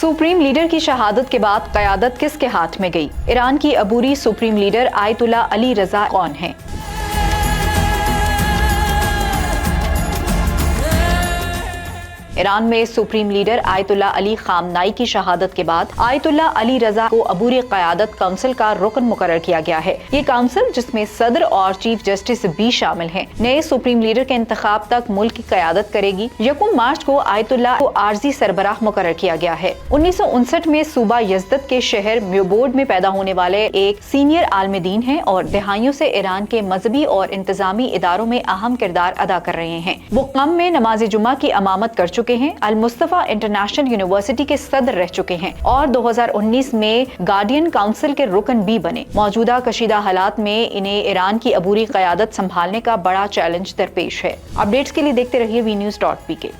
Supreme leader की शहादत के बाद क़यादत किसके हाथ में गई? ईरान की अबूरी supreme leader ayatollah Ali Raza कौन हैं? ईरान में सुप्रीम लीडर आयतुल्ला अली खामनाई की शहादत के बाद आयतुल्ला अली रज़ा को अबूरी क़यादत काउंसिल का रुकन मुकर्रर किया गया है। ये काउंसिल, जिसमें सदर और चीफ जस्टिस भी शामिल हैं, नए सुप्रीम लीडर के इंतखाब तक मुल्क की क़यादत करेगी। 1 मार्च को आयतुल्ला को आर्जी सरबराह मुकर्रर किया गया है। 1959 में सूबा यज़्द के शहर म्यूबोर्ड में पैदा होने वाले एक सीनियर आलम दीन हैं और दहाइयों से ईरान के मजहबी और इंतजामी इदारों में अहम किरदार अदा कर रहे हैं। वो क़म में नमाज जुमा की इमामत कर चुके हैं, अल मुस्तफा इंटरनेशनल यूनिवर्सिटी के सदर रह चुके हैं और 2019 में गार्डियन काउंसिल के रुकन भी बने। मौजूदा कशीदा हालात में इन्हें ईरान की अबूरी क़यादत संभालने का बड़ा चैलेंज दरपेश है। अपडेट्स के लिए देखते रहिए vnews.pk।